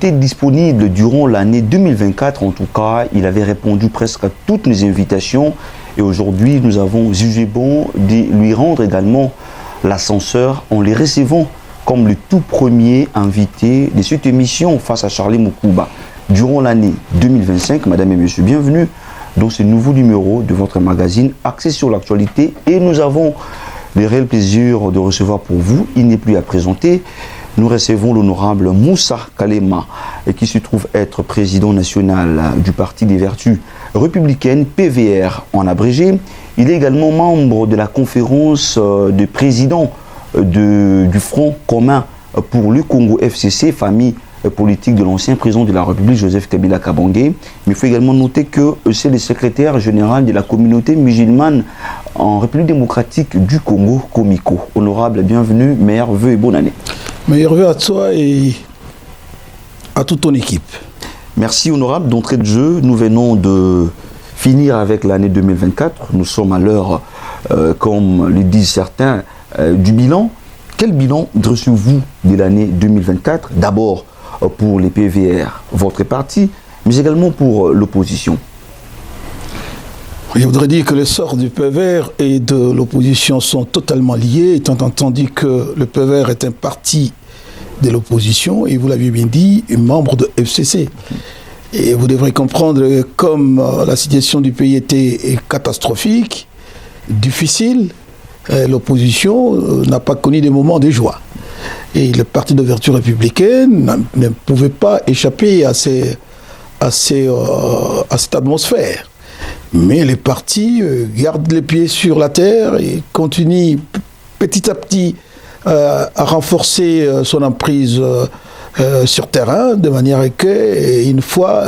était disponible durant l'année 2024. En tout cas, il avait répondu presque à toutes nos invitations. Et aujourd'hui, nous avons jugé bon de lui rendre également l'ascenseur en les recevant comme le tout premier invité de cette émission face à Charlie Moukouba. Durant l'année 2025, Madame et Monsieur, bienvenue dans ce nouveau numéro de votre magazine axé sur l'actualité. Et nous avons le réel plaisir de recevoir pour vous, il n'est plus à présenter, nous recevons l'honorable Moussa Kalema, qui se trouve être président national du Parti des Vertus républicaines, PVR en abrégé. Il est également membre de la conférence de présidents du Front commun pour le Congo FCC, famille politique de l'ancien président de la République, Joseph Kabila Kabangé. Mais il faut également noter que c'est le secrétaire général de la communauté musulmane en République démocratique du Congo, Komiko. Honorable, bienvenue, meilleurs vœux et bonne année. Meilleurs vœux à toi et à toute ton équipe. Merci, honorable. D'entrée de jeu, nous venons de finir avec l'année 2024. Nous sommes à l'heure, comme le disent certains, du bilan. Quel bilan dressez-vous de l'année 2024 ? D'abord pour les PVR, votre parti, mais également pour l'opposition. Je voudrais dire que les sorts du PVR et de l'opposition sont totalement liés, étant entendu que le PVR est un parti de l'opposition, et vous l'avez bien dit, un membre de FCC. Et vous devrez comprendre que comme la situation du pays était catastrophique, difficile, l'opposition n'a pas connu des moments de joie. Et le Parti de Vertu républicaine ne pouvait pas échapper à cette atmosphère. Mais les partis gardent les pieds sur la terre et continuent petit à petit à renforcer son emprise sur terrain, de manière que, une fois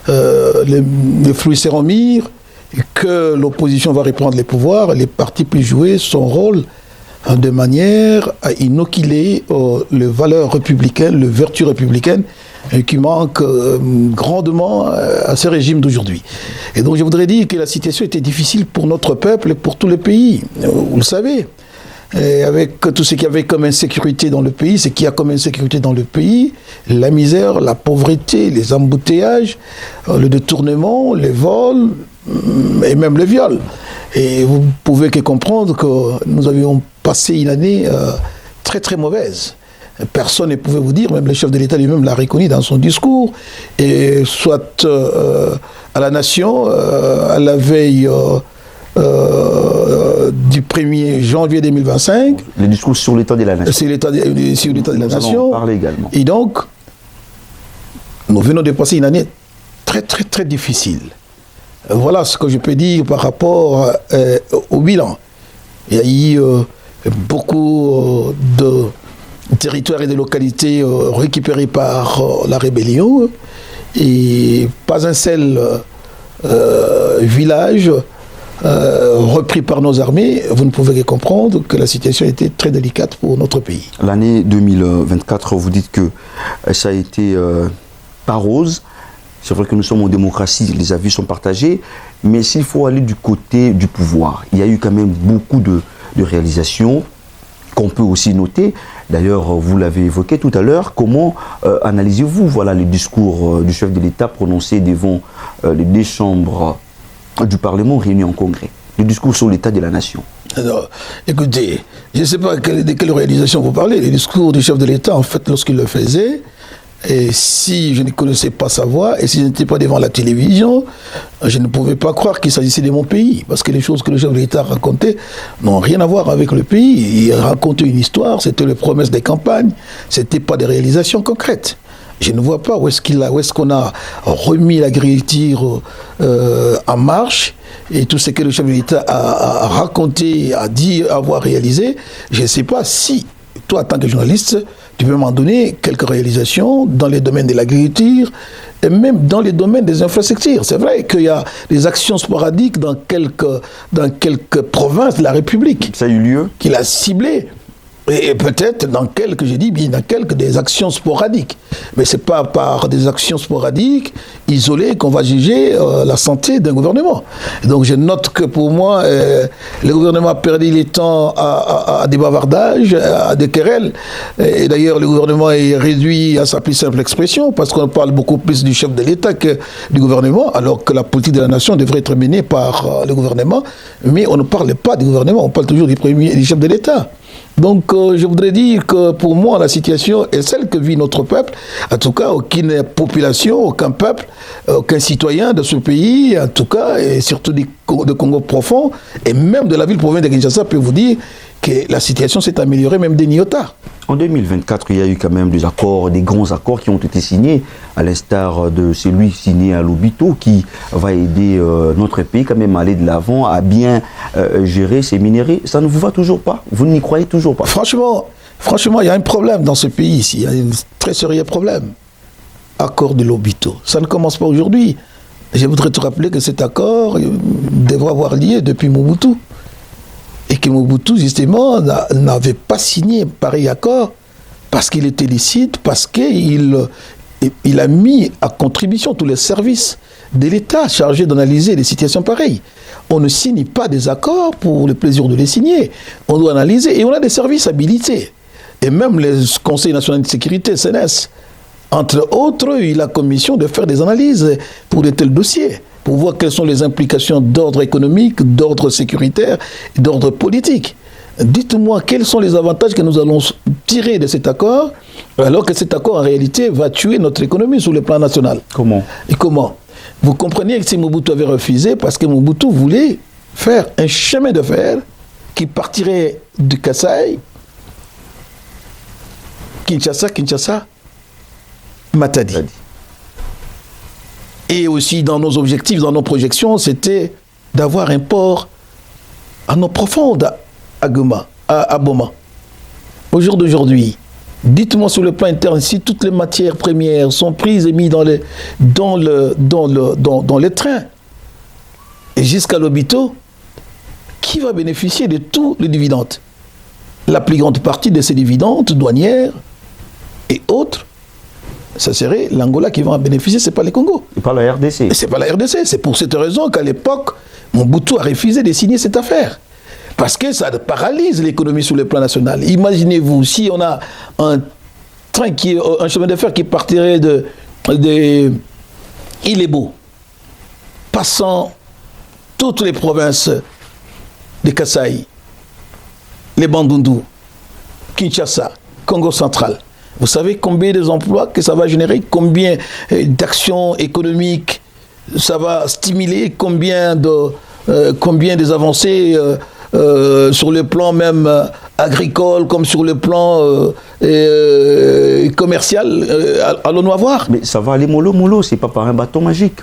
les fruits seront mûrs, et que l'opposition va reprendre les pouvoirs, les partis puissent jouer son rôle de manière à inoculer les valeurs républicaines, les vertus républicaines qui manquent grandement à ce régime d'aujourd'hui. Et donc je voudrais dire que la situation était difficile pour notre peuple et pour tous les pays, vous le savez. Et avec tout ce qu'il y avait comme insécurité dans le pays, ce qu'il y a comme insécurité dans le pays, la misère, la pauvreté, les embouteillages, le détournement, les vols et même le viol. Et vous pouvez que comprendre que nous avions passé une année très très mauvaise. Personne ne pouvait vous dire, même le chef de l'État lui-même l'a reconnu dans son discours, et soit à la nation, à la veille du 1er janvier 2025. Le discours sur l'état de la nation. C'est l'état de la nation. Nous allons en parler également. Et donc, nous venons de passer une année très très très difficile. Voilà ce que je peux dire par rapport au bilan. Il y a eu beaucoup de territoires et de localités récupérés par la rébellion et pas un seul village repris par nos armées. Vous ne pouvez que comprendre que la situation était très délicate pour notre pays. L'année 2024, vous dites que ça a été pas rose. C'est vrai que nous sommes en démocratie, les avis sont partagés, mais s'il faut aller du côté du pouvoir, il y a eu quand même beaucoup de réalisations qu'on peut aussi noter. D'ailleurs, vous l'avez évoqué tout à l'heure, comment analysez-vous le discours du chef de l'État prononcé devant les deux chambres du Parlement réunies en congrès, le discours sur l'état de la nation? Alors, écoutez, je ne sais pas de quelle réalisation vous parlez. Le discours du chef de l'État, en fait, lorsqu'il le faisait, et si je ne connaissais pas sa voix, et si je n'étais pas devant la télévision, je ne pouvais pas croire qu'il s'agissait de mon pays. Parce que les choses que le chef de l'État racontait n'ont rien à voir avec le pays. Il racontait une histoire, c'était les promesses des campagnes, ce n'était pas des réalisations concrètes. Je ne vois pas où est-ce qu'on a remis l'agriculture en marche, et tout ce que le chef de l'État a raconté, a dit avoir réalisé. Je ne sais pas si, toi, en tant que journaliste, tu peux m'en donner quelques réalisations dans les domaines de l'agriculture et même dans les domaines des infrastructures. C'est vrai qu'il y a des actions sporadiques dans quelques provinces de la République. Ça a eu lieu? Qu'il a ciblées. Et peut-être dans quelques, j'ai dit bien, dans quelques des actions sporadiques. Mais ce n'est pas par des actions sporadiques, isolées, qu'on va juger la santé d'un gouvernement. Et donc je note que pour moi, le gouvernement a perdu le temps à des bavardages, à des querelles. Et d'ailleurs, le gouvernement est réduit à sa plus simple expression, parce qu'on parle beaucoup plus du chef de l'État que du gouvernement, alors que la politique de la nation devrait être menée par le gouvernement. Mais on ne parle pas du gouvernement, on parle toujours du chef de l'État. Donc, je voudrais dire que pour moi, la situation est celle que vit notre peuple. En tout cas, aucune population, aucun peuple, aucun citoyen de ce pays, en tout cas, et surtout de Congo profond, et même de la ville-province de Kinshasa, peut vous dire que la situation s'est améliorée, même des Niota. En 2024, il y a eu quand même des accords, des grands accords qui ont été signés, à l'instar de celui signé à Lobito, qui va aider notre pays quand même à aller de l'avant, à bien gérer ses minéraux. Ça ne vous va toujours pas? Vous n'y croyez toujours pas? Franchement, il y a un problème dans ce pays ici. Il y a un très sérieux problème. Accord de Lobito. Ça ne commence pas aujourd'hui. Je voudrais te rappeler que cet accord devrait avoir lieu depuis Mobutu. Et que Mobutu, justement, n'avait pas signé pareil accord parce qu'il était licite, parce qu'il a mis à contribution tous les services de l'État chargés d'analyser des situations pareilles. On ne signe pas des accords pour le plaisir de les signer. On doit analyser et on a des services habilités. Et même le Conseil national de sécurité, CNES, entre autres, il a commission de faire des analyses pour de tels dossiers, pour voir quelles sont les implications d'ordre économique, d'ordre sécuritaire, d'ordre politique. Dites-moi quels sont les avantages que nous allons tirer de cet accord, alors que cet accord en réalité va tuer notre économie sur le plan national. Comment? Et comment? Vous comprenez que si Mobutu avait refusé, parce que Mobutu voulait faire un chemin de fer qui partirait du Kasaï, Kinshasa, Matadi. Et aussi dans nos objectifs, dans nos projections, c'était d'avoir un port en eau profonde à Boma. Au jour d'aujourd'hui, dites-moi sur le plan interne, si toutes les matières premières sont prises et mises dans les trains et jusqu'à Lobito, qui va bénéficier de tous les dividendes? La plus grande partie de ces dividendes douanières et autres, ça serait l'Angola qui va en bénéficier, ce n'est pas le Congo. Et pas la RDC. Ce n'est pas la RDC. C'est pour cette raison qu'à l'époque, Mobutu a refusé de signer cette affaire. Parce que ça paralyse l'économie sur le plan national. Imaginez-vous, si on a un chemin de fer qui partirait de Ilebo, passant toutes les provinces de Kasaï, les Bandundu, Kinshasa, Congo central. Vous savez combien d'emplois que ça va générer, combien d'actions économiques ça va stimuler, combien des avancées sur le plan même agricole comme sur le plan commercial, allons-nous avoir? Mais ça va aller mollo, c'est pas par un bâton magique.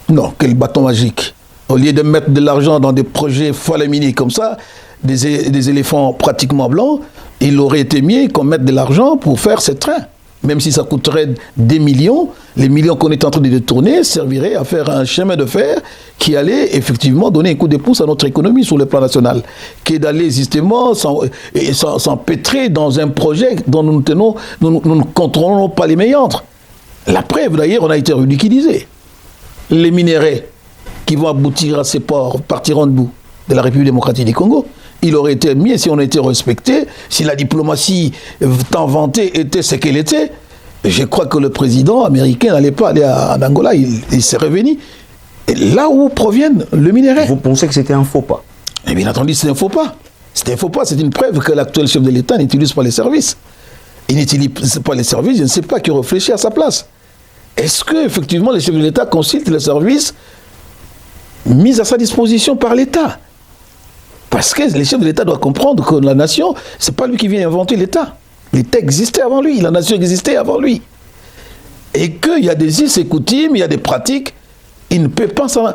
Non, quel bâton magique? Au lieu de mettre de l'argent dans des projets falaminés comme ça, des éléphants pratiquement blancs, il aurait été mieux qu'on mette de l'argent pour faire ces trains. Même si ça coûterait des millions, les millions qu'on est en train de détourner serviraient à faire un chemin de fer qui allait effectivement donner un coup de pouce à notre économie sur le plan national, qui est d'aller justement s'empêtrer dans un projet dont nous ne contrôlons pas les méandres. La preuve d'ailleurs, on a été ridiculisé. Les minéraux qui vont aboutir à ces ports partiront de la République démocratique du Congo. Il aurait été mieux si on était respecté, si la diplomatie tant vantée était ce qu'elle était. Je crois que le président américain n'allait pas aller en Angola, il s'est revenu. Et là où proviennent le minerai. Vous pensez que c'était un faux pas? Et bien entendu, c'est un faux pas. C'est un faux pas, c'est une preuve que l'actuel chef de l'État n'utilise pas les services. Il n'utilise pas les services, je ne sais pas qui réfléchit à sa place. Est-ce qu'effectivement le chef de l'État consulte les services mis à sa disposition par l'État? Parce que le chef de l'État doit comprendre que la nation, ce n'est pas lui qui vient inventer l'État. L'État existait avant lui, la nation existait avant lui. Et qu'il y a des us et coutumes, il y a des pratiques, il ne peut pas s'en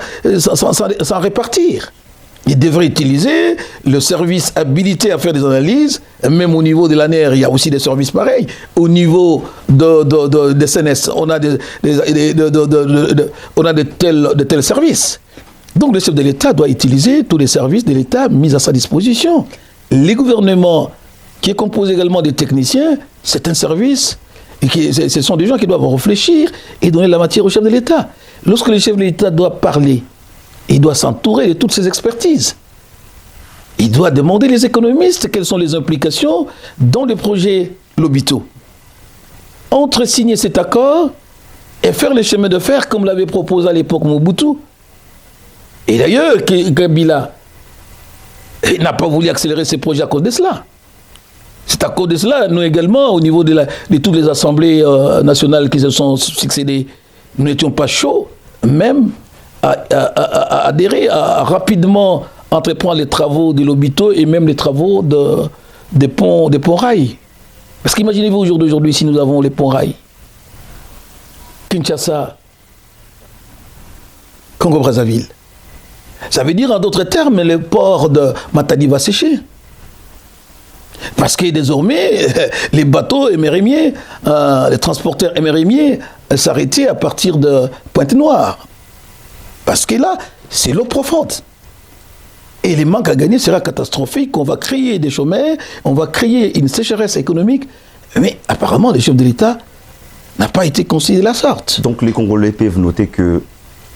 répartir. Il devrait utiliser le service habilité à faire des analyses, même au niveau de l'ANER, il y a aussi des services pareils. Au niveau des CNES, on a de tels services. Donc le chef de l'État doit utiliser tous les services de l'État mis à sa disposition. Les gouvernements qui est composé également des techniciens, c'est un service, et ce sont des gens qui doivent réfléchir et donner la matière au chef de l'État. Lorsque le chef de l'État doit parler, il doit s'entourer de toutes ses expertises. Il doit demander les économistes quelles sont les implications dans le projet Lobito. Entre signer cet accord et faire les chemins de fer comme l'avait proposé à l'époque Mobutu. Et d'ailleurs, Kabila n'a pas voulu accélérer ses projets à cause de cela. C'est à cause de cela, nous également, au niveau de toutes les assemblées nationales qui se sont succédées, nous n'étions pas chauds, même à adhérer, à rapidement entreprendre les travaux de Lobito et même les travaux des ponts rails. Parce qu'imaginez-vous au jour d'aujourd'hui si nous avons les ponts rails. Kinshasa, Congo-Brazzaville. Ça veut dire en d'autres termes, le port de Matadi va sécher. Parce que désormais, les bateaux émérémiers, les transporteurs émérémiers s'arrêtaient à partir de Pointe-Noire. Parce que là, c'est l'eau profonde. Et les manques à gagner sera catastrophique. On va créer des chômeurs, on va créer une sécheresse économique. Mais apparemment, le chef de l'État n'a pas été considéré de la sorte. Donc les Congolais peuvent noter que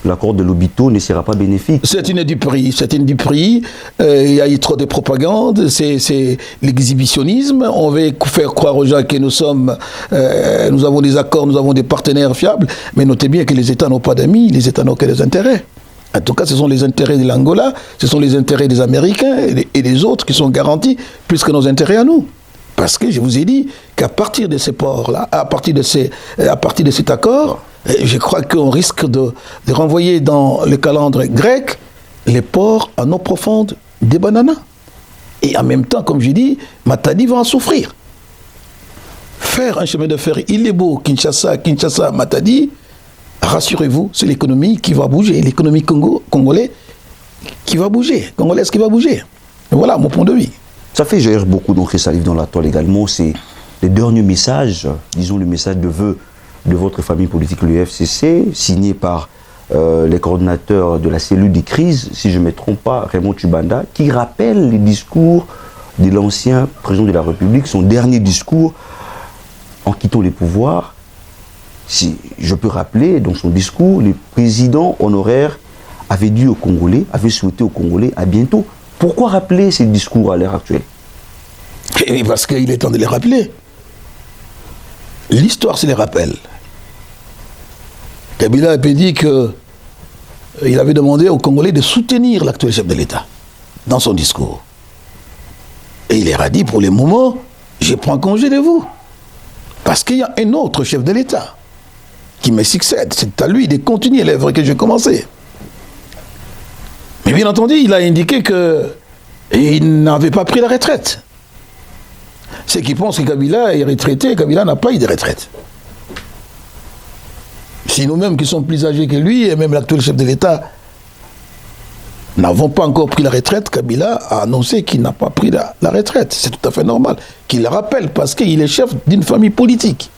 l'accord de Lobito ne sera pas bénéfique. C'est une duperie, il y a eu trop de propagande, c'est l'exhibitionnisme. On veut faire croire aux gens que nous avons des accords, nous avons des partenaires fiables, mais notez bien que les États n'ont pas d'amis, les États n'ont que des intérêts. En tout cas, ce sont les intérêts de l'Angola, ce sont les intérêts des Américains et des autres qui sont garantis, plus que nos intérêts à nous. Parce que je vous ai dit qu'à partir de ces ports-là, à partir de cet accord, je crois qu'on risque de renvoyer dans le calendrier grec les ports en eau profonde des bananas. Et en même temps, comme je dis, Matadi va en souffrir. Faire un chemin de fer Ilebo, Kinshasa, Matadi, rassurez-vous, c'est l'économie qui va bouger, l'économie congolaise qui va bouger. Et voilà mon point de vue. Ça fait jaillir beaucoup d'encre salive dans la toile également. C'est les derniers messages, disons le message de vœux de votre famille politique, le FCC, signé par les coordinateurs de la cellule des crises, si je ne me trompe pas, Raymond Tshibanda, qui rappelle les discours de l'ancien président de la République, son dernier discours en quittant les pouvoirs. Si je peux rappeler, dans son discours, le président honoraire avait dit aux Congolais, avait souhaité aux Congolais à bientôt. Pourquoi rappeler ces discours à l'heure actuelle? Et parce qu'il est temps de les rappeler. L'histoire se les rappelle. Kabila avait dit qu'il avait demandé aux Congolais de soutenir l'actuel chef de l'État dans son discours. Et il leur a dit, pour le moment, je prends congé de vous. Parce qu'il y a un autre chef de l'État qui me succède. C'est à lui de continuer l'œuvre que j'ai commencée. Mais bien entendu, il a indiqué qu'il n'avait pas pris la retraite. Ceux qui pensent que Kabila est retraité, Kabila n'a pas eu de retraite. Si nous-mêmes qui sommes plus âgés que lui, et même l'actuel chef de l'État, n'avons pas encore pris la retraite, Kabila a annoncé qu'il n'a pas pris la retraite. C'est tout à fait normal qu'il le rappelle parce qu'il est chef d'une famille politique.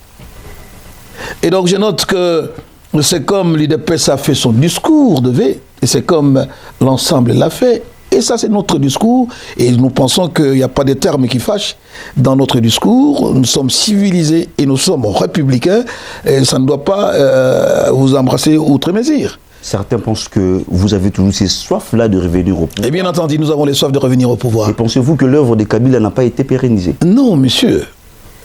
Et donc je note que c'est comme l'UDPS a fait son discours de V, et c'est comme l'ensemble l'a fait. Et ça, c'est notre discours. Et nous pensons qu'il n'y a pas de termes qui fâchent dans notre discours. Nous sommes civilisés et nous sommes républicains. Et ça ne doit pas vous embrasser outre mesure. Certains pensent que vous avez toujours ces soifs-là de revenir au pouvoir. Et bien entendu, nous avons les soifs de revenir au pouvoir. Et pensez-vous que l'œuvre de Kabila n'a pas été pérennisée? Non, monsieur.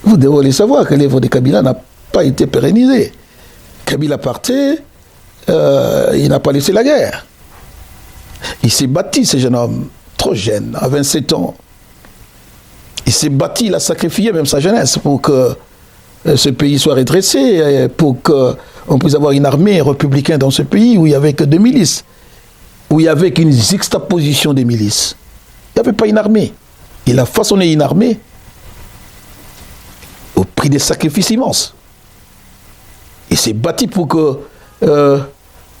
Vous devez savoir que l'œuvre de Kabila n'a pas été pérennisée. Kabila partait, il n'a pas laissé la guerre. Il s'est bâti, ce jeune homme, trop jeune, à 27 ans. Il s'est bâti, il a sacrifié même sa jeunesse pour que ce pays soit redressé, pour qu'on puisse avoir une armée républicaine dans ce pays où il n'y avait que 2 milices, où il y avait qu'une juxtaposition des milices. Il n'y avait pas une armée. Il a façonné une armée au prix des sacrifices immenses. Il s'est bâti pour que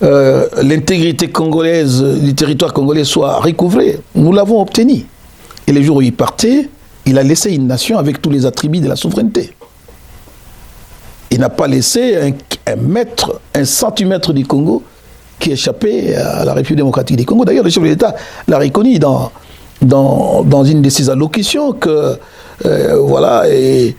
l'intégrité congolaise du territoire congolais soit recouvrée. Nous l'avons obtenu. Et le jour où il partait, il a laissé une nation avec tous les attributs de la souveraineté. Il n'a pas laissé un centimètre du Congo qui échappait à la République démocratique du Congo. D'ailleurs, le chef de l'État l'a reconnu dans dans une de ses allocutions que, voilà, et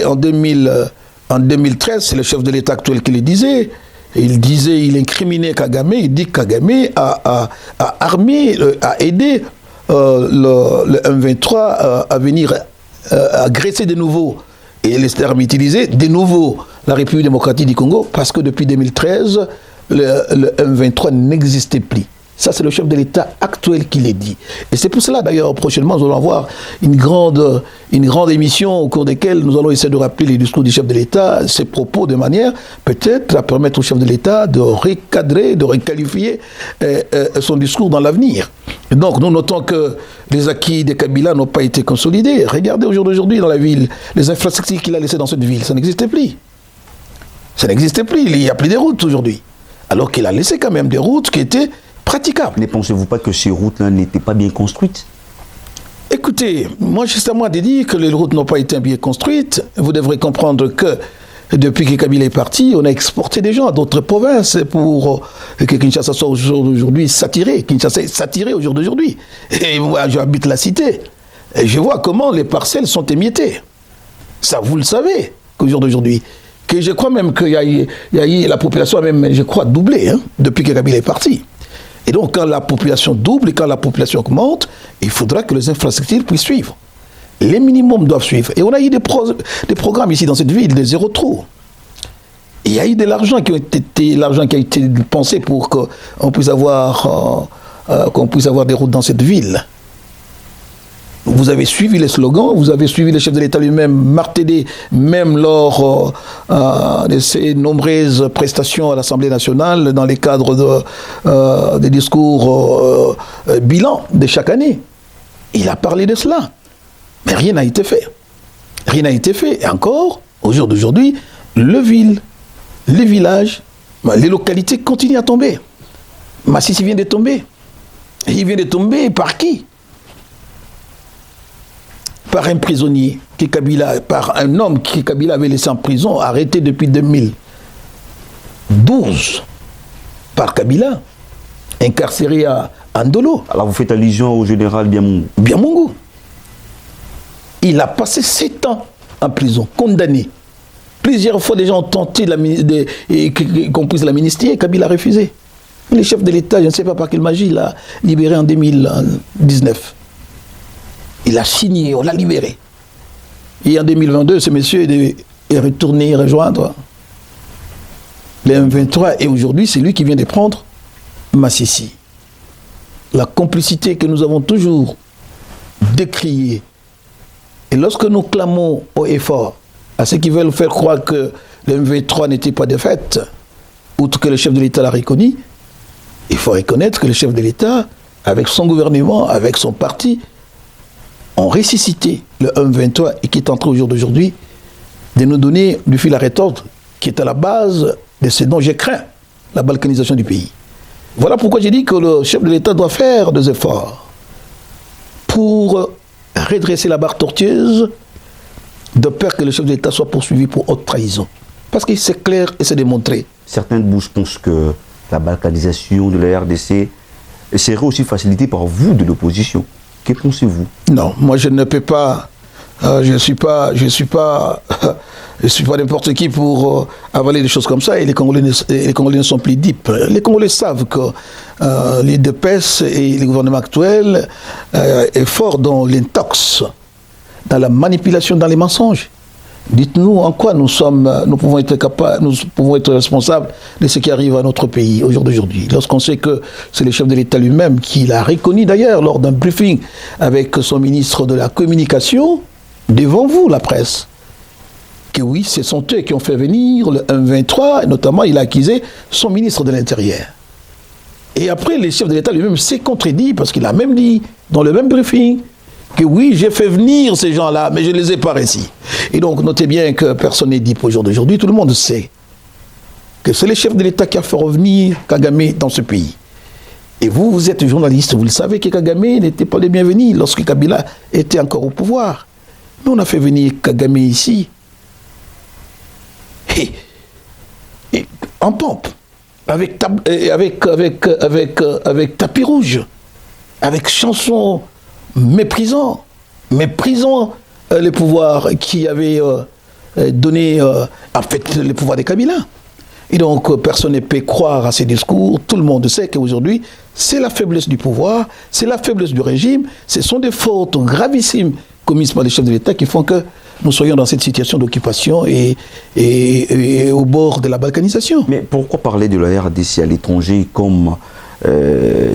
en 2013, c'est le chef de l'État actuel qui le disait. Il incriminait Kagame, il dit que Kagame a armé, a aidé le M23 à venir agresser de nouveau et les armes utilisées de nouveau la République démocratique du Congo, parce que depuis 2013, le M23 n'existait plus. Ça, c'est le chef de l'État actuel qui l'a dit. Et c'est pour cela, d'ailleurs, prochainement, nous allons avoir une grande émission au cours desquelles nous allons essayer de rappeler les discours du chef de l'État, ses propos, de manière peut-être à permettre au chef de l'État de recadrer, de requalifier son discours dans l'avenir. Et donc, nous notons que les acquis de Kabila n'ont pas été consolidés. Regardez aujourd'hui dans la ville, les infrastructures qu'il a laissées dans cette ville, ça n'existait plus. Ça n'existait plus, il n'y a plus de routes aujourd'hui. Alors qu'il a laissé quand même des routes qui étaient praticables. Ne pensez-vous pas que ces routes-là n'étaient pas bien construites? Écoutez, moi justement de dire que les routes n'ont pas été bien construites. Vous devrez comprendre que depuis que Kabila est parti, on a exporté des gens à d'autres provinces pour que Kinshasa soit aujourd'hui saturé. Kinshasa est saturé au jour d'aujourd'hui. Et moi, j'habite la cité. Et je vois comment les parcelles sont émiettées. Ça, vous le savez, qu'au jour d'aujourd'hui. Que je crois même qu'il y a eu la population a même, je crois, doublé depuis que Kabila est parti. Et donc, quand la population double et quand la population augmente, il faudra que les infrastructures puissent suivre. Les minimums doivent suivre. Et on a eu des programmes ici dans cette ville, de zéro trou. Il y a eu de l'argent qui a été pensé pour qu'on puisse avoir des routes dans cette ville. Vous avez suivi les slogans, vous avez suivi le chef de l'État lui-même marteler, même lors de ses nombreuses prestations à l'Assemblée nationale, dans les cadres des discours bilan de chaque année. Il a parlé de cela. Mais rien n'a été fait. Rien n'a été fait. Et encore, au jour d'aujourd'hui, les villages, les localités continuent à tomber. Massissi vient de tomber. Et il vient de tomber par qui? Par un prisonnier, par un homme que Kabila avait laissé en prison, arrêté depuis 2012 par Kabila, incarcéré à Ndolo. Alors vous faites allusion au général Biamungu. Biamungu. Il a passé 7 ans en prison, condamné. Plusieurs fois, des gens ont tenté qu'on puisse l'amnistier, Kabila a refusé. Le chef de l'État, je ne sais pas par quelle magie, l'a libéré en 2019. Il a signé, on l'a libéré. Et en 2022, ce monsieur est retourné rejoindre les M23. Et aujourd'hui, c'est lui qui vient de prendre Massissi. La complicité que nous avons toujours décriée. Et lorsque nous clamons haut et fort à ceux qui veulent faire croire que le M23 n'était pas de fait, outre que le chef de l'État l'a reconnu, il faut reconnaître que le chef de l'État, avec son gouvernement, avec son parti, ont ressuscité le M23 et qui est en train au jour d'aujourd'hui de nous donner du fil à retordre qui est à la base de ce dont j'ai craint, la balkanisation du pays. Voilà pourquoi j'ai dit que le chef de l'État doit faire des efforts pour redresser la barre tortueuse de peur que le chef de l'État soit poursuivi pour haute trahison. Parce que c'est clair et c'est démontré. Certaines bouches pensent que la balkanisation de la RDC serait aussi facilitée par vous de l'opposition. Que pensez-vous? Non, moi je ne peux pas, je suis pas n'importe qui pour avaler des choses comme ça. Et les Congolais ne sont plus dupes. Les Congolais savent que les DPS et le gouvernement actuel est fort dans l'intox, dans la manipulation, dans les mensonges. Dites-nous en quoi nous pouvons être responsables de ce qui arrive à notre pays au jour d'aujourd'hui. Lorsqu'on sait que c'est le chef de l'État lui-même qui l'a reconnu d'ailleurs lors d'un briefing avec son ministre de la Communication, devant vous, la presse, que oui, ce sont eux qui ont fait venir le M23, et notamment il a accusé son ministre de l'Intérieur. Et après, le chef de l'État lui-même s'est contredit parce qu'il a même dit dans le même briefing que oui, j'ai fait venir ces gens-là, mais je ne les ai pas réussi. Et donc, notez bien que personne n'est dit au jour d'aujourd'hui, tout le monde sait que c'est le chef de l'État qui a fait revenir Kagame dans ce pays. Et vous, vous êtes journaliste, vous le savez que Kagame n'était pas le bienvenu lorsque Kabila était encore au pouvoir. Mais on a fait venir Kagame ici, et en pompe, avec tapis rouge. avec chansons méprisant les pouvoirs qui avaient donné en fait les pouvoirs des Kabila. Et donc personne ne peut croire à ces discours. Tout le monde sait qu'aujourd'hui c'est la faiblesse du pouvoir, c'est la faiblesse du régime, ce sont des fautes gravissimes commises par les chefs de l'État qui font que nous soyons dans cette situation d'occupation et au bord de la balkanisation. Mais pourquoi parler de la RDC à l'étranger comme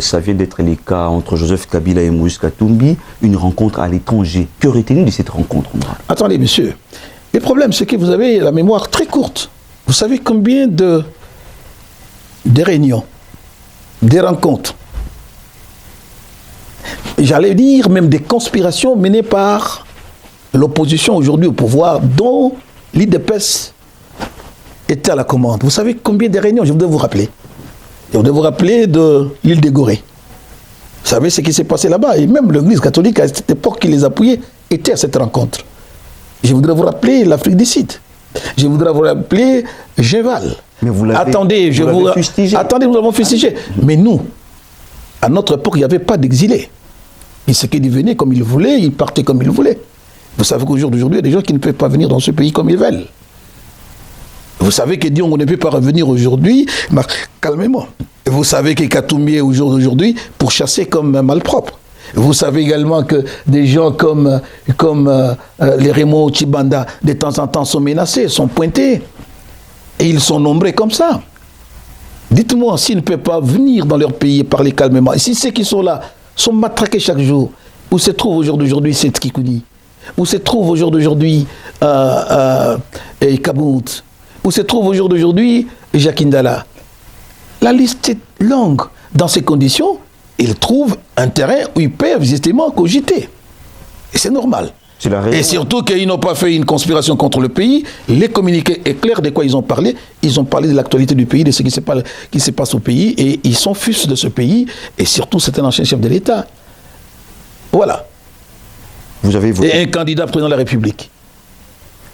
ça vient d'être le cas entre Joseph Kabila et Moïse Katumbi, une rencontre à l'étranger? Que retenez-vous de cette rencontre? Attendez, monsieur. Le problème, c'est que vous avez la mémoire très courte. Vous savez combien des réunions, des rencontres, j'allais dire même des conspirations menées par l'opposition aujourd'hui au pouvoir, dont l'IDPS était à la commande. Vous savez combien de réunions? Je voudrais vous rappeler. Je voudrais vous rappeler de l'île de Gorée. Vous savez ce qui s'est passé là-bas. Et même l'Église catholique, à cette époque qui les appuyait, était à cette rencontre. Je voudrais vous rappeler l'Afrique du Sud. Je voudrais vous rappeler Géval. Mais vous l'avez fustigé. Attendez, nous l'avons fustigé. Mais nous, à notre époque, il n'y avait pas d'exilés. Et ce qu'ils venaient comme ils voulaient, ils partaient comme ils voulaient. Vous savez qu'aujourd'hui, il y a des gens qui ne peuvent pas venir dans ce pays comme ils veulent. Vous savez que Dion ne peut pas revenir aujourd'hui, calmez-moi. Vous savez que Katumbi est aujourd'hui pour chasser comme un malpropre. Vous savez également que des gens comme les Raymond Chibanda, de temps en temps, sont menacés, sont pointés. Et ils sont nombreux comme ça. Dites-moi, s'ils ne peuvent pas venir dans leur pays et parler calmement, et si ceux qui sont là sont matraqués chaque jour, où se trouve aujourd'hui cette Kikouni, où se trouve aujourd'hui Kabout, où se trouve aujourd'hui Jacques Ndala. La liste est longue. Dans ces conditions, ils trouvent un terrain où ils peuvent justement cogiter. Et c'est normal. Et surtout qu'ils n'ont pas fait une conspiration contre le pays. Les communiqués est clair de quoi ils ont parlé. Ils ont parlé de l'actualité du pays, de ce qui se passe au pays. Et ils sont fils de ce pays. Et surtout, c'est un ancien chef de l'État. Voilà. Vous avez voté. Et un candidat président de la République.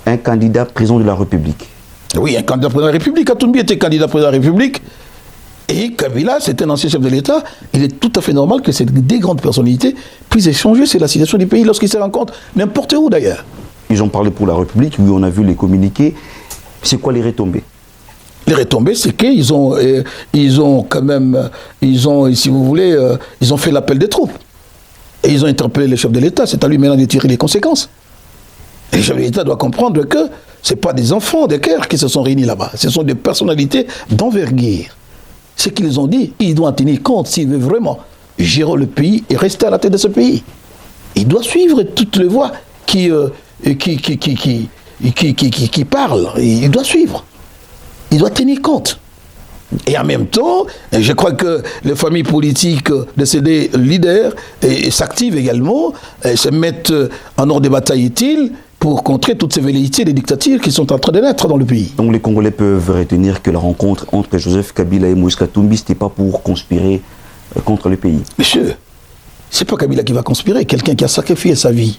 Un candidat président de la République. Oui, un candidat président de la République. Katumbi était candidat président de la République. Et Kabila, c'est un ancien chef de l'État. Il est tout à fait normal que ces deux grandes personnalités puissent échanger sur la situation du pays lorsqu'ils se rencontrent, n'importe où d'ailleurs. Ils ont parlé pour la République, oui, on a vu les communiqués. C'est quoi les retombées? Les retombées, c'est qu'ils ont, quand même, si vous voulez, ils ont fait l'appel des troupes. Et ils ont interpellé le chef de l'État. C'est à lui maintenant de tirer les conséquences. Et le chef de l'État doit comprendre que ce n'est pas des enfants de cœur qui se sont réunis là-bas. Ce sont des personnalités d'envergure. Ce qu'ils ont dit, il doit en tenir compte s'il veut vraiment gérer le pays et rester à la tête de ce pays. Il doit suivre toutes les voies qui parlent. Il doit suivre. Il doit tenir compte. Et en même temps, je crois que les familles politiques de ces leaders s'activent également, se mettent en ordre de bataille utile pour contrer toutes ces velléités des dictatures qui sont en train de naître dans le pays. Donc les Congolais peuvent retenir que la rencontre entre Joseph Kabila et Moïse Katumbi, ce n'était pas pour conspirer contre le pays. Monsieur, ce n'est pas Kabila qui va conspirer, quelqu'un qui a sacrifié sa vie.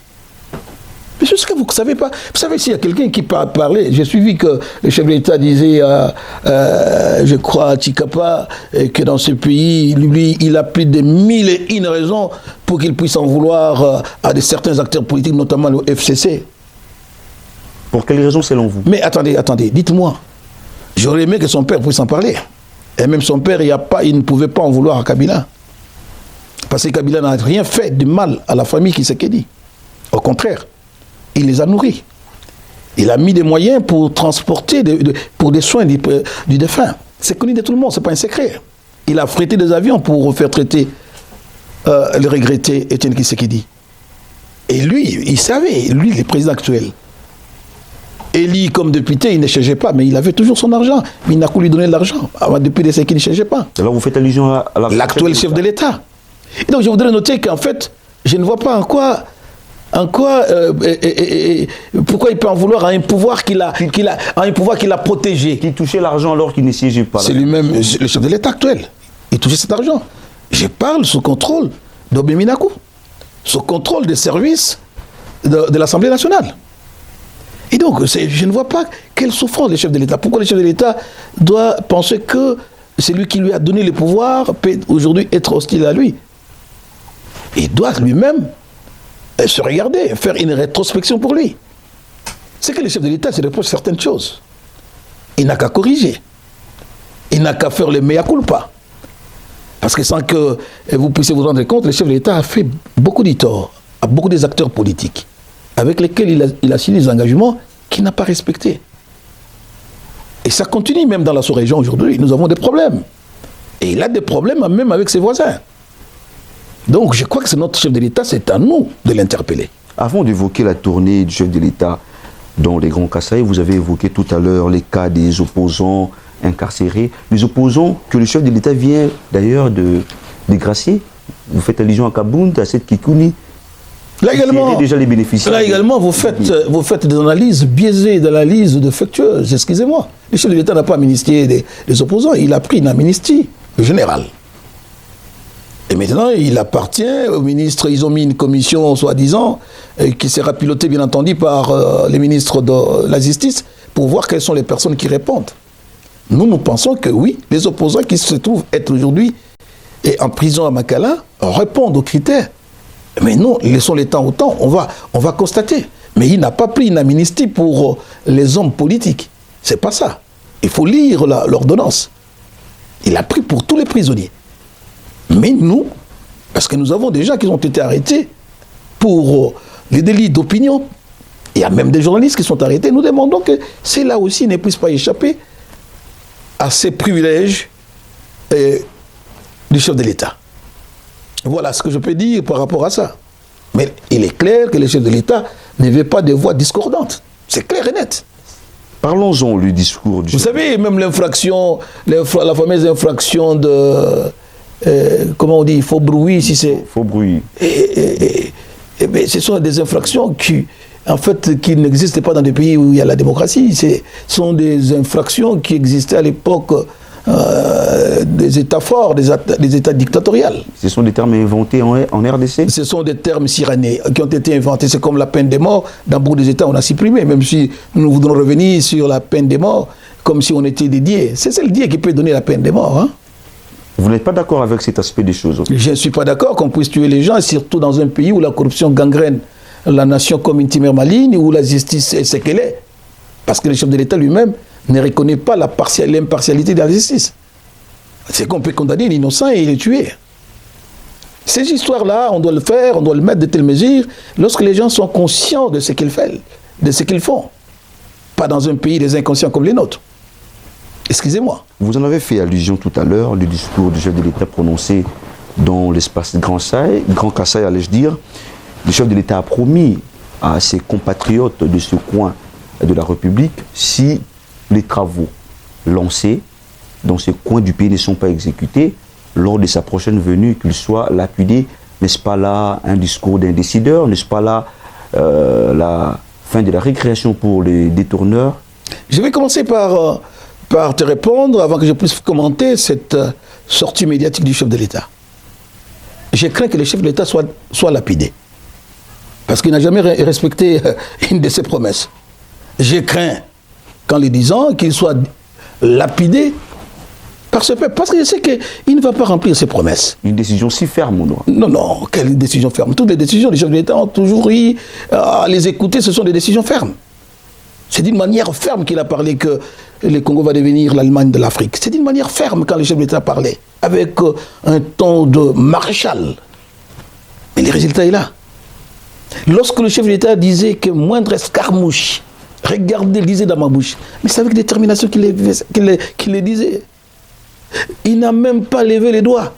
Monsieur, ce que vous ne savez pas, vous savez s'il y a quelqu'un qui peut parler, j'ai suivi que le chef de l'État disait, je crois à Tchikapa, que dans ce pays, lui, il a plus de 1001 raisons pour qu'il puisse en vouloir à certains acteurs politiques, notamment le FCC. Pour quelles raisons selon vous? Mais attendez, dites-moi. J'aurais aimé que son père puisse en parler. Et même son père, il ne pouvait pas en vouloir à Kabila. Parce que Kabila n'a rien fait de mal à la famille qui s'est dit. Au contraire, il les a nourris. Il a mis des moyens pour transporter, pour des soins du défunt. C'est connu de tout le monde, ce n'est pas un secret. Il a frété des avions pour faire traiter le regretté Etienne Tshisekedi. Et lui, il savait, lui, le président actuel. Élie, comme député, il ne changeait pas, mais il avait toujours son argent. Mais il n'a qu'à lui donner de l'argent. Depuis des siècles, il ne changeait pas. Alors vous faites allusion à l'actuel chef de l'État. Et donc je voudrais noter qu'en fait, je ne vois pas pourquoi il peut en vouloir à un pouvoir qu'il a protégé. Qui touchait l'argent alors qu'il ne siégeait pas. C'est lui-même, le chef de l'État actuel. Il touchait cet argent. Je parle sous contrôle d'Obé Minakou, sous contrôle des services de l'Assemblée nationale. Et donc, je ne vois pas quelle souffrance le chef de l'État. Pourquoi le chef de l'État doit penser que c'est lui qui lui a donné le pouvoir peut aujourd'hui être hostile à lui? il doit lui-même se regarder, faire une rétrospection pour lui. C'est que le chef de l'État se reproche certaines choses. Il n'a qu'à corriger. Il n'a qu'à faire le mea culpa. Parce que sans que vous puissiez vous rendre compte, le chef de l'État a fait beaucoup de tort à beaucoup des acteurs politiques avec lesquels il a signé des engagements qu'il n'a pas respectés. Et ça continue même dans la sous-région aujourd'hui. Nous avons des problèmes. Et il a des problèmes même avec ses voisins. Donc je crois que c'est notre chef de l'État, c'est à nous de l'interpeller. Avant d'évoquer la tournée du chef de l'État dans les Grands Kasaï, vous avez évoqué tout à l'heure les cas des opposants incarcérés. Les opposants que le chef de l'État vient d'ailleurs de dégracier. Vous faites allusion à Kabound, à cette Kikouni. Là également, déjà les bénéficiaires. Là également, vous faites des analyses biaisées, des analyses défectueuses. Excusez-moi. Le chef de l'État n'a pas amnistié les opposants. Il a pris une amnistie générale. Et maintenant, il appartient aux ministres. Ils ont mis une commission, soi-disant, qui sera pilotée, bien entendu, par les ministres de la Justice, pour voir quelles sont les personnes qui répondent. Nous pensons que oui, les opposants qui se trouvent être aujourd'hui en prison à Makala répondent aux critères. Mais non, laissons les temps au temps, on va constater. Mais il n'a pas pris une amnistie pour les hommes politiques. C'est pas ça. Il faut lire l'ordonnance. Il a pris pour tous les prisonniers. Mais nous, parce que nous avons des gens qui ont été arrêtés pour les délits d'opinion, il y a même des journalistes qui sont arrêtés, nous demandons que ceux-là aussi ne puissent pas échapper à ces privilèges du chef de l'État. Voilà ce que je peux dire par rapport à ça. Mais il est clair que le chef de l'État ne veut pas de voix discordantes. C'est clair et net. Parlons-en du discours du chef. Vous savez, même l'infraction, la fameuse infraction de... comment on dit, faux bruit, si c'est... Faux bruit. Mais ce sont des infractions qui n'existent pas dans des pays où il y a la démocratie. Ce sont des infractions qui existaient à l'époque des États forts, des États dictatoriaux. Ce sont des termes inventés en RDC? Ce sont des termes cyrannés qui ont été inventés. C'est comme la peine de mort. Dans beaucoup des États, on a supprimé, même si nous voudrons revenir sur la peine de mort, comme si on était des dieux. C'est le Dieu qui peut donner la peine de mort. Hein? Vous n'êtes pas d'accord avec cet aspect des choses? Je ne suis pas d'accord qu'on puisse tuer les gens, surtout dans un pays où la corruption gangrène la nation comme une timère maligne, où la justice est ce qu'elle est. Parce que le chef de l'État lui-même ne reconnaît pas l'impartialité de la justice. C'est qu'on peut condamner l'innocent et le tuer. Ces histoires-là, on doit le faire, on doit le mettre de telles mesures lorsque les gens sont conscients de ce qu'ils font. Pas dans un pays des inconscients comme les nôtres. Excusez-moi. Vous en avez fait allusion tout à l'heure, le discours du chef de l'État prononcé dans l'espace Grand Kasaï, allais-je dire. Le chef de l'État a promis à ses compatriotes de ce coin de la République, si les travaux lancés dans ce coin du pays ne sont pas exécutés, lors de sa prochaine venue, qu'il soit lapidé. N'est-ce pas là un discours d'un décideur? N'est-ce pas là la fin de la récréation pour les détourneurs? Je vais commencer par te répondre avant que je puisse commenter cette sortie médiatique du chef de l'État. Je crains que le chef de l'État soit lapidé. Parce qu'il n'a jamais respecté une de ses promesses. Je crains, qu'en le disant, qu'il soit lapidé par ce peuple. Parce que je sais qu'il ne va pas remplir ses promesses. Une décision si ferme, ou non? Non, quelle décision ferme? Toutes les décisions du chef de l'État ont toujours eu à les écouter, ce sont des décisions fermes. C'est d'une manière ferme qu'il a parlé que le Congo va devenir l'Allemagne de l'Afrique. C'est d'une manière ferme quand le chef de l'État parlait, avec un ton de maréchal. Mais le résultat est là. Lorsque le chef de l'État disait que moindre escarmouche, regardez, lisez dans ma bouche, mais c'est avec détermination qu'il le disait. Il n'a même pas levé les doigts.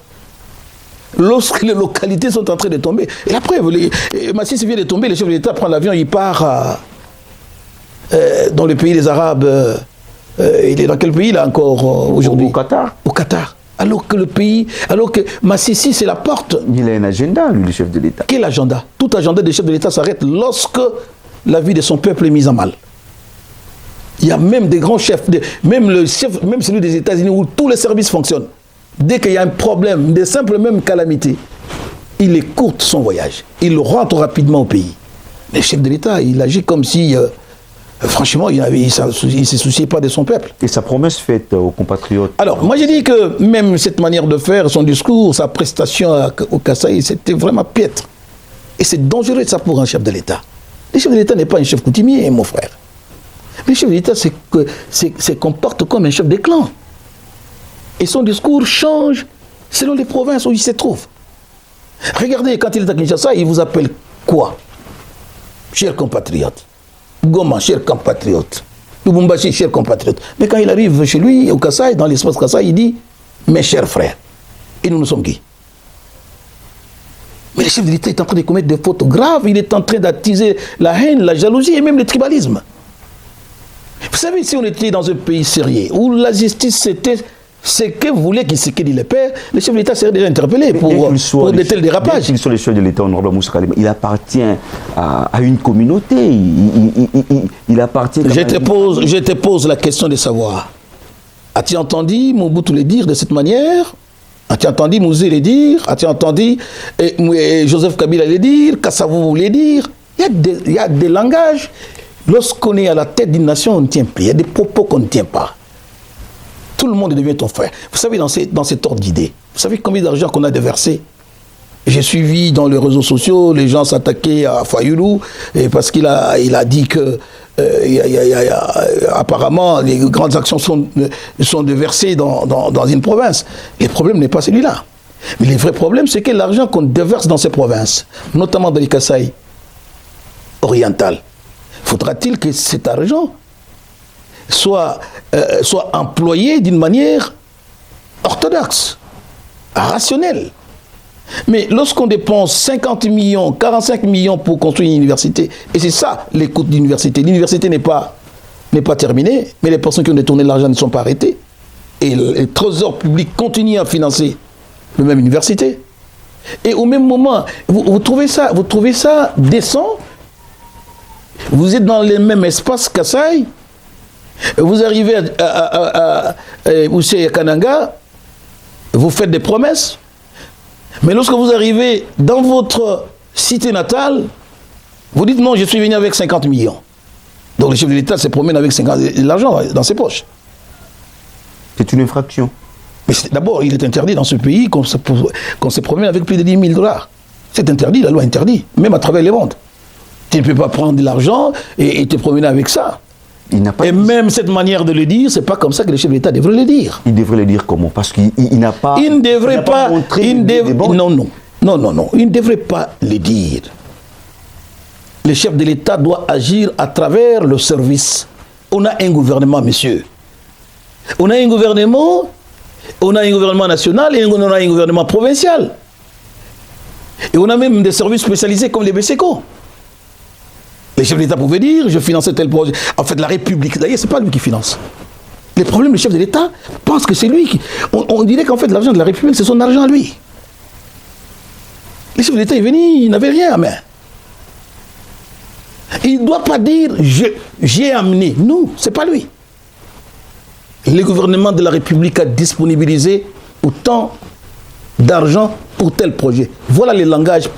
Lorsque les localités sont en train de tomber, et la preuve, Massis vient de tomber, le chef de l'État prend l'avion, il part dans le pays des Arabes. Il est dans quel pays là encore aujourd'hui? Au Qatar. Au Qatar. Alors que Massissi, c'est la porte. Il a un agenda, lui, le chef de l'État. Quel agenda? Tout agenda des chefs de l'État s'arrête lorsque la vie de son peuple est mise en mal. Il y a même des grands chefs, même celui des États-Unis où tous les services fonctionnent. Dès qu'il y a un problème, des simples même calamités, il écourte son voyage. Il rentre rapidement au pays. Le chef de l'État, il agit comme si Franchement, il ne se souciait pas de son peuple. Et sa promesse faite aux compatriotes? Alors, moi j'ai dit que même cette manière de faire, son discours, sa prestation au Kasaï, c'était vraiment piètre. Et c'est dangereux ça pour un chef de l'État. Le chef de l'État n'est pas un chef coutumier, mon frère. Le chef de l'État se comporte comme un chef de clan. Et son discours change selon les provinces où il se trouve. Regardez, quand il est à Kinshasa, il vous appelle quoi? Chers compatriotes. Goma, chers compatriotes. Lubumbashi, chers compatriotes. Mais quand il arrive chez lui, au Kasaï, dans l'espace Kasaï, il dit mes chers frères. Et nous sommes qui? Mais le chef de l'État est en train de commettre des fautes graves. Il est en train d'attiser la haine, la jalousie et même le tribalisme. Vous savez, si on était dans un pays sérieux, où la justice c'était ce que voulait qu'il dit le père, le chef de l'État serait déjà interpellé pour de tels dérapages. Qu'il soit le chef de l'État, honorable Moussa Kalima, il appartient à une communauté. Il appartient... Je te pose la question de savoir. As-tu entendu Mobutu le dire de cette manière? As-tu entendu Mouzé le dire? As-tu entendu Joseph Kabila le dire? Kassavou le dire? Il y a des langages. Lorsqu'on est à la tête d'une nation, on ne tient plus. Il y a des propos qu'on ne tient pas. Tout le monde devient ton frère. Vous savez, dans cet ordre d'idées, vous savez combien d'argent qu'on a déversé? J'ai suivi dans les réseaux sociaux, les gens s'attaquaient à Fayoulou parce qu'il a dit que apparemment les grandes actions sont déversées dans une province. Le problème n'est pas celui-là. Mais le vrai problème, c'est que l'argent qu'on déverse dans ces provinces, notamment dans les Kasaï orientales, faudra-t-il que cet argent soit employé d'une manière orthodoxe, rationnelle. Mais lorsqu'on dépense 50 millions, 45 millions pour construire une université, et c'est ça les coûts d'université, l'université n'est pas terminée, mais les personnes qui ont détourné l'argent ne sont pas arrêtées, et le trésor public continue à financer la même université. Et au même moment, vous trouvez ça décent? Vous êtes dans le même espace Kasaï, vous arrivez à Kananga, vous faites des promesses, mais lorsque vous arrivez dans votre cité natale, vous dites non, je suis venu avec 50 millions. Donc le chef de l'État se promène avec l'argent dans ses poches. C'est une infraction. Mais d'abord, il est interdit dans ce pays qu'on se promène avec plus de 10 000 $. C'est interdit, la loi interdit, même à travers les mondes. Tu ne peux pas prendre de l'argent et te promener avec ça. Et même cette manière de le dire, c'est pas comme ça que le chef de l'État devrait le dire. Il devrait le dire comment? Parce qu'il n'a pas... Il ne devrait pas... Non. Il ne devrait pas le dire. Le chef de l'État doit agir à travers le service. On a un gouvernement, monsieur. On a un gouvernement national et on a un gouvernement provincial. Et on a même des services spécialisés comme les BSECO. Les chefs d'État pouvaient dire, je finançais tel projet. En fait, la République, d'ailleurs, ce n'est pas lui qui finance. Le problème, le chef de l'État pense que c'est lui qui... On dirait qu'en fait, l'argent de la République, c'est son argent à lui. Le chef de l'État est venu, il n'avait rien à main. Il ne doit pas dire, j'ai amené. Non, ce n'est pas lui. Le gouvernement de la République a disponibilisé autant d'argent pour tel projet. Voilà le langage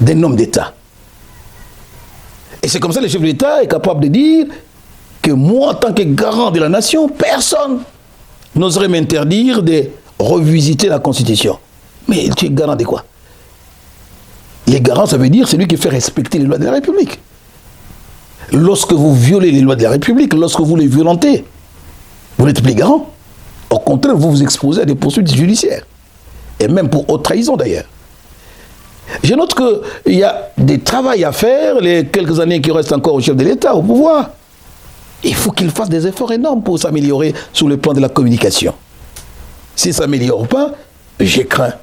d'un homme d'État. Et c'est comme ça que le chef de l'État est capable de dire que moi, en tant que garant de la nation, personne n'oserait m'interdire de revisiter la Constitution. Mais tu es garant de quoi? Les garants, ça veut dire celui qui fait respecter les lois de la République. Lorsque vous violez les lois de la République, lorsque vous les violentez, vous n'êtes plus garant. Au contraire, vous vous exposez à des poursuites judiciaires. Et même pour haute trahison d'ailleurs. Je note qu'il y a des travaux à faire, les quelques années qui restent encore au chef de l'État, au pouvoir. Il faut qu'il fasse des efforts énormes pour s'améliorer sur le plan de la communication. S'il ne s'améliore pas, j'ai craint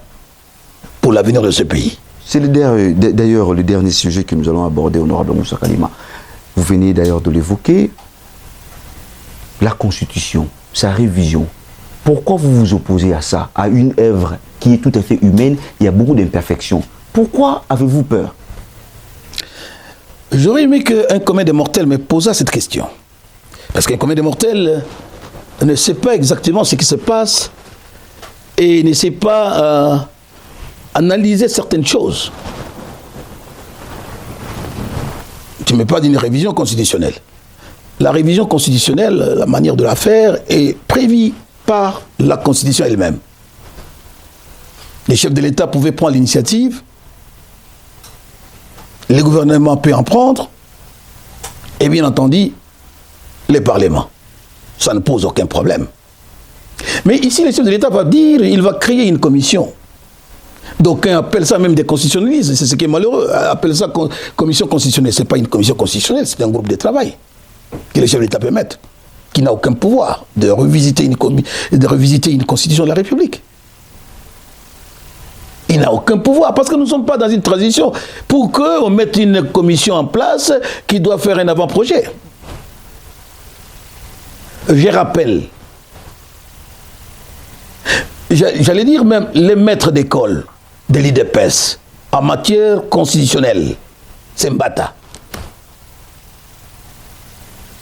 pour l'avenir de ce pays. C'est d'ailleurs le dernier sujet que nous allons aborder, honorable Moussa Kalima. Vous venez d'ailleurs de l'évoquer. La Constitution, sa révision. Pourquoi vous vous opposez à ça, à une œuvre qui est tout à fait humaine? Il y a beaucoup d'imperfections. Pourquoi avez-vous peur? J'aurais aimé qu'un commun des mortels me posât cette question. Parce qu'un commun des mortels ne sait pas exactement ce qui se passe et ne sait pas analyser certaines choses. Tu ne me parles d'une révision constitutionnelle. la révision constitutionnelle, la manière de la faire, est prévue par la Constitution elle-même. Les chefs de l'État pouvaient prendre l'initiative, les gouvernements peuvent en prendre, et bien entendu, les parlements. Ça ne pose aucun problème. Mais ici, le chef de l'État va dire, il va créer une commission. D'aucuns appellent ça même des constitutionnalistes, c'est ce qui est malheureux, appellent ça commission constitutionnelle. Ce n'est pas une commission constitutionnelle, c'est un groupe de travail que le chef de l'État peut mettre, qui n'a aucun pouvoir de revisiter une constitution de la République. Il n'a aucun pouvoir, parce que nous ne sommes pas dans une transition pour qu'on mette une commission en place qui doit faire un avant-projet. Je rappelle, j'allais dire même les maîtres d'école de l'IDPS en matière constitutionnelle, c'est Mbata.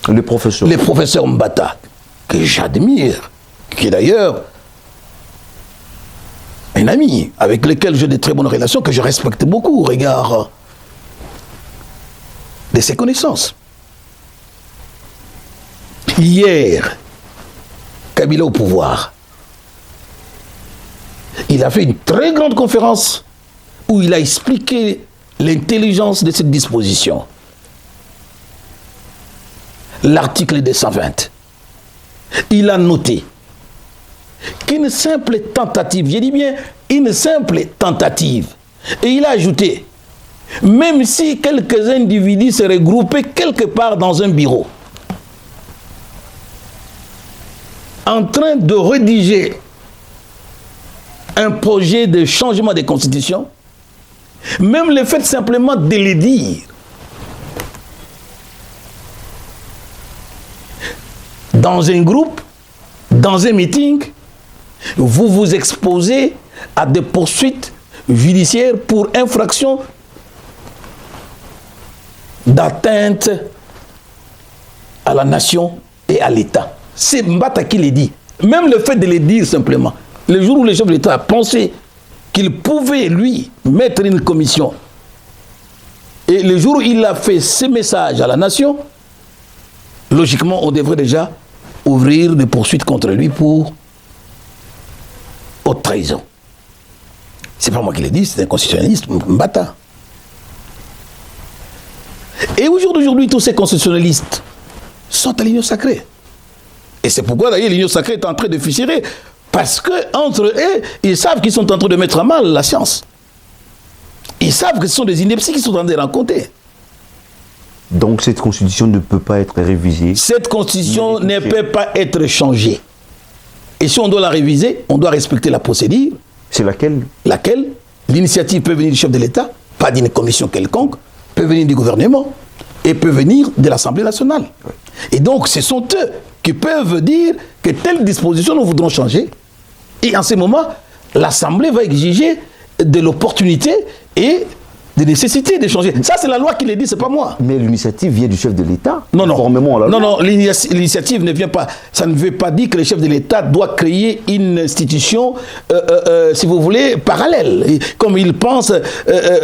Les professeurs. Les professeurs Mbata, que j'admire, qui est d'ailleurs un ami avec lequel j'ai de très bonnes relations, que je respecte beaucoup au regard de ses connaissances. Hier, Kabila au pouvoir, il a fait une très grande conférence où il a expliqué l'intelligence de cette disposition. L'article 220. Il a noté qu'une simple tentative, j'ai dit bien une simple tentative, et il a ajouté, même si quelques individus se regroupaient quelque part dans un bureau, en train de rédiger un projet de changement de constitution, même le fait simplement de le dire, dans un groupe, dans un meeting, vous vous exposez à des poursuites judiciaires pour infraction d'atteinte à la nation et à l'État. C'est Mbata qui le dit. Même le fait de le dire simplement, le jour où le chef de l'État a pensé qu'il pouvait, lui, mettre une commission, et le jour où il a fait ce message à la nation, logiquement, on devrait déjà ouvrir des poursuites contre lui pour haute trahison. C'est pas moi qui l'ai dit, c'est un constitutionnaliste, Mbata. Et au jour d'aujourd'hui, tous ces constitutionnalistes sont à l'union sacrée. Et c'est pourquoi d'ailleurs l'union sacrée est en train de fissurer. Parce qu'entre eux, ils savent qu'ils sont en train de mettre à mal la science. Ils savent que ce sont des inepties qui sont en train de rencontrer. Donc cette constitution ne peut pas être révisée. Cette constitution ne peut pas être changée. Et si on doit la réviser, on doit respecter la procédure. C'est laquelle? Laquelle l'initiative peut venir du chef de l'État, pas d'une commission quelconque, peut venir du gouvernement et peut venir de l'Assemblée nationale. Oui. Et donc ce sont eux qui peuvent dire que telle disposition nous voudrons changer. Et en ce moment, l'Assemblée va exiger de l'opportunité et de nécessité de changer. Ça, c'est la loi qui le dit, c'est pas moi. Mais l'initiative vient du chef de l'État. Non, non. Conformément à la loi. Non, non, l'initiative ne vient pas. Ça ne veut pas dire que le chef de l'État doit créer une institution, si vous voulez, parallèle. Et comme il pense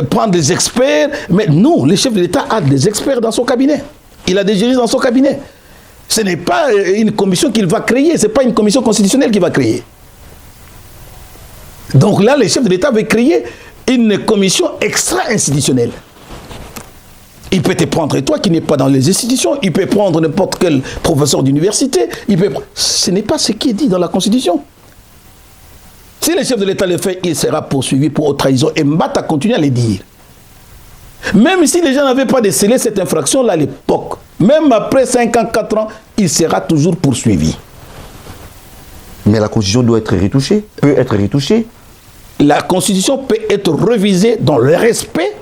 prendre des experts. Mais non, le chef de l'État a des experts dans son cabinet. Il a des juristes dans son cabinet. Ce n'est pas une commission qu'il va créer. Ce n'est pas une commission constitutionnelle qu'il va créer. Donc là, le chef de l'État veut créer une commission extra-institutionnelle. Il peut te prendre, toi qui n'es pas dans les institutions, il peut prendre n'importe quel professeur d'université, ce n'est pas ce qui est dit dans la Constitution. Si le chef de l'État le fait, il sera poursuivi pour haute trahison. Et Mbata continue à le dire. Même si les gens n'avaient pas décelé cette infraction-là à l'époque, même après 5 ans, 4 ans, il sera toujours poursuivi. Mais la Constitution doit être retouchée, peut être retouchée. La Constitution peut être révisée dans le respect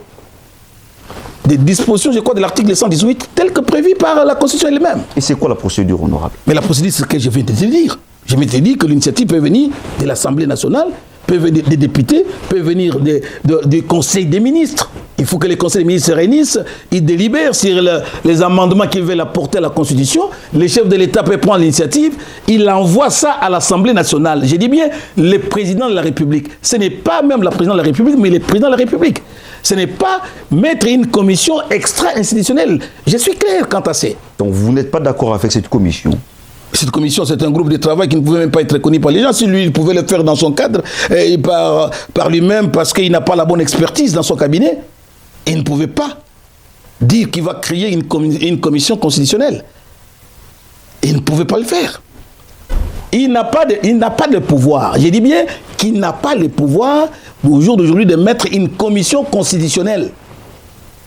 des dispositions, je crois, de l'article 118, tel que prévu par la Constitution elle-même. Et c'est quoi la procédure, honorable? Mais la procédure, c'est ce que je viens de te dire. Je viens de te dire que l'initiative peut venir de l'Assemblée nationale, peut venir des députés, peut venir du Conseil des ministres. Il faut que les conseils des ministres se réunissent, ils délibèrent sur les amendements qu'ils veulent apporter à la Constitution. Le chef de l'État peut prendre l'initiative, il envoie ça à l'Assemblée nationale. Je dis bien le président de la République. Ce n'est pas même le président de la République, mais le président de la République. Ce n'est pas mettre une commission extra-institutionnelle. Je suis clair quant à ça. Donc vous n'êtes pas d'accord avec cette commission? Cette commission, c'est un groupe de travail qui ne pouvait même pas être reconnu par les gens. Si lui, il pouvait le faire dans son cadre, et par lui-même, parce qu'il n'a pas la bonne expertise dans son cabinet, il ne pouvait pas dire qu'il va créer une commission constitutionnelle. Il ne pouvait pas le faire. Il n'a pas de pouvoir. Je dis bien qu'il n'a pas le pouvoir, au jour d'aujourd'hui, de mettre une commission constitutionnelle.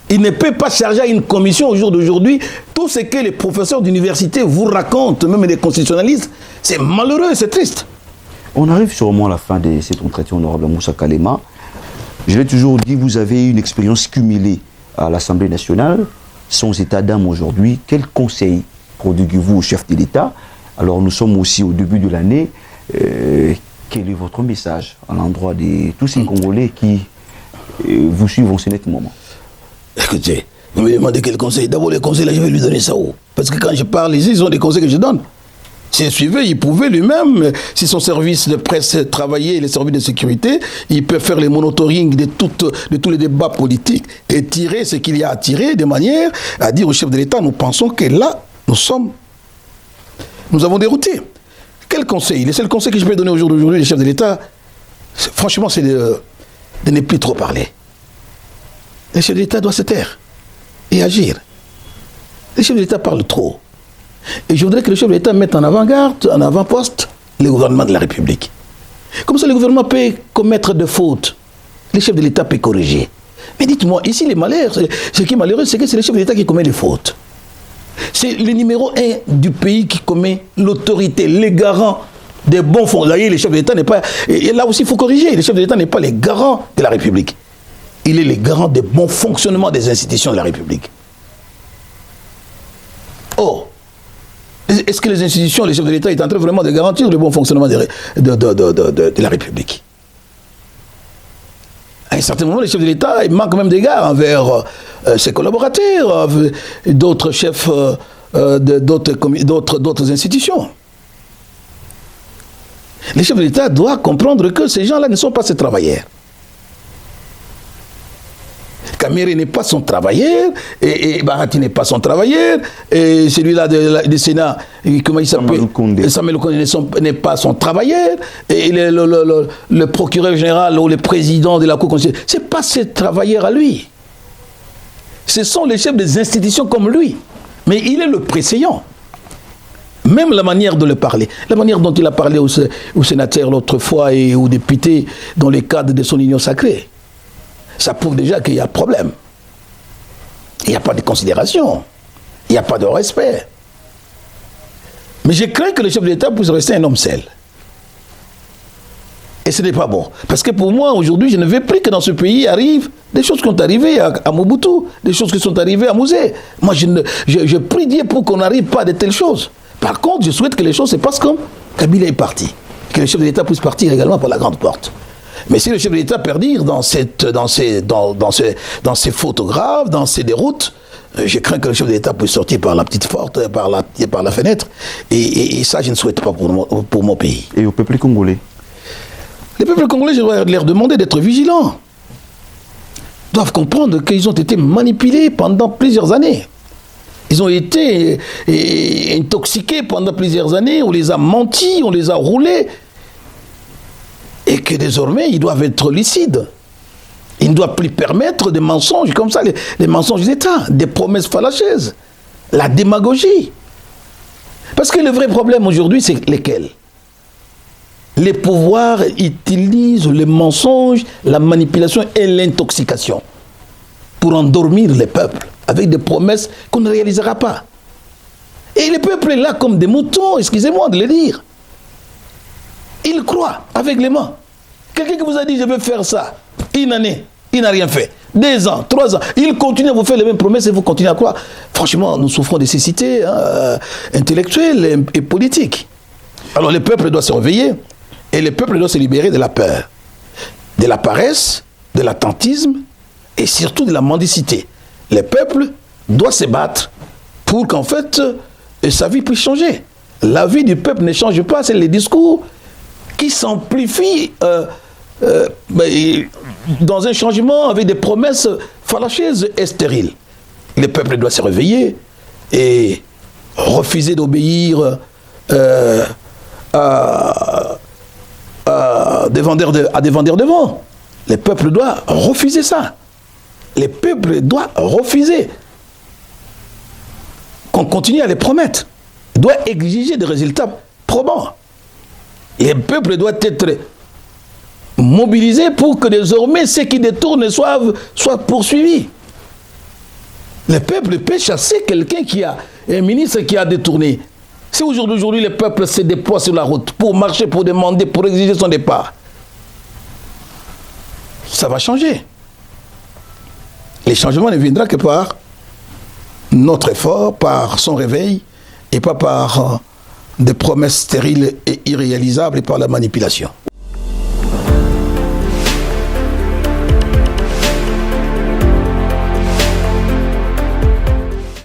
Il ne peut pas charger à une commission au jour d'aujourd'hui tout ce que les professeurs d'université vous racontent, même les constitutionnalistes. C'est malheureux, c'est triste. On arrive sûrement à la fin de cet entretien, honorable Moussa Kalema. Je l'ai toujours dit, vous avez une expérience cumulée à l'Assemblée nationale, sans état d'âme aujourd'hui. Quel conseil prodiguez-vous au chef de l'État? Alors nous sommes aussi au début de l'année. Quel est votre message à l'endroit de tous ces Congolais qui vous suivent en ce net moment? Écoutez, vous me demandez quel conseil. D'abord, les conseils, là, je vais lui donner ça où? Parce que quand je parle ici, ce sont des conseils que je donne. S'il suivait, il pouvait lui-même, si son service de presse travaillait, les services de sécurité, il peut faire les monitoring de tous les débats politiques et tirer ce qu'il y a à tirer de manière à dire au chef de l'État, nous pensons que là, nous avons dérouté. Quel conseil? Le seul conseil que je peux donner aujourd'hui au chef de l'État, franchement, c'est de ne plus trop parler. Le chef de l'État doit se taire et agir. Le chef de l'État parle trop. Et je voudrais que le chef de l'État mette en avant-garde, en avant-poste, le gouvernement de la République. Comme ça, le gouvernement peut commettre des fautes. Le chef de l'État peut corriger. Mais dites-moi, ici, les malheurs, ce qui est malheureux, c'est que c'est le chef de l'État qui commet les fautes. C'est le numéro 1 du pays qui commet l'autorité, les garants des bons fonds. D'ailleurs, le chef de l'État n'est pas... Et là aussi, il faut corriger. Le chef de l'État n'est pas les garants de la République. Il est le garant des bons fonctionnements des institutions de la République. Oh, est-ce que les institutions, les chefs de l'État est en train vraiment de garantir le bon fonctionnement de la République? À un certain moment, les chefs de l'État manquent même d'égard envers ses collaborateurs, d'autres chefs d'autres institutions. Les chefs de l'État doivent comprendre que ces gens-là ne sont pas ses travailleurs. Kamere n'est pas son travailleur, et Bahati n'est pas son travailleur, et celui-là du Sénat, comment il s'appelle, Samuel Okonde n'est pas son travailleur, et le procureur général ou le président de la Cour constitutionnelle, ce n'est pas ses travailleurs à lui. Ce sont les chefs des institutions comme lui. Mais il est le préséant. Même la manière de le parler, la manière dont il a parlé aux sénateurs l'autre fois et aux députés dans le cadre de son union sacrée. Ça prouve déjà qu'il y a problème. Il n'y a pas de considération. Il n'y a pas de respect. Mais je crains que le chef de l'État puisse rester un homme seul. Et ce n'est pas bon. Parce que pour moi, aujourd'hui, je ne veux plus que dans ce pays arrivent des choses qui sont arrivées à Mobutu, des choses qui sont arrivées à Mouzé. Moi, je prie Dieu pour qu'on n'arrive pas à de telles choses. Par contre, je souhaite que les choses se passent comme Kabila est parti. Que le chef de l'État puisse partir également par la grande porte. Mais si le chef de l'État perdir dans ces fautes graves, dans ces déroutes, je crains que le chef de l'État puisse sortir par la petite porte, par la fenêtre. Et ça, je ne souhaite pas pour mon pays. Et au peuple congolais? Les peuples congolais, je dois leur demander d'être vigilants. Ils doivent comprendre qu'ils ont été manipulés pendant plusieurs années. Ils ont été intoxiqués pendant plusieurs années. On les a menti, on les a roulés. Et que désormais, ils doivent être lucides. Ils ne doivent plus permettre des mensonges comme ça, les mensonges d'État, des promesses fallaceuses, la démagogie. Parce que le vrai problème aujourd'hui, c'est lesquels? Les pouvoirs utilisent les mensonges, la manipulation et l'intoxication pour endormir les peuples avec des promesses qu'on ne réalisera pas. Et le peuple est là comme des moutons, excusez-moi de le dire. Il croit aveuglément. Quelqu'un qui vous a dit je vais faire ça, une année, il n'a rien fait. 2 ans, 3 ans, il continue à vous faire les mêmes promesses et vous continuez à croire. Franchement, nous souffrons de cécité intellectuelle et politique. Alors le peuple doit se réveiller et le peuple doit se libérer de la peur, de la paresse, de l'attentisme et surtout de la mendicité. Le peuple doit se battre pour qu'en fait sa vie puisse changer. La vie du peuple ne change pas, c'est les discours qui s'amplifient dans un changement avec des promesses fallaceuses et stériles. Le peuple doit se réveiller et refuser d'obéir à des vendeurs de vent. Le peuple doit refuser ça. Le peuple doit refuser qu'on continue à les promettre. Il doit exiger des résultats probants. Le peuple doit être mobilisé pour que désormais ceux qui détournent soient poursuivis. Le peuple peut chasser quelqu'un qui a, un ministre qui a détourné. Si aujourd'hui le peuple se déploie sur la route pour marcher, pour demander, pour exiger son départ, ça va changer. Les changements ne viendront que par notre effort, par son réveil, et pas par des promesses stériles et irréalisables et par la manipulation.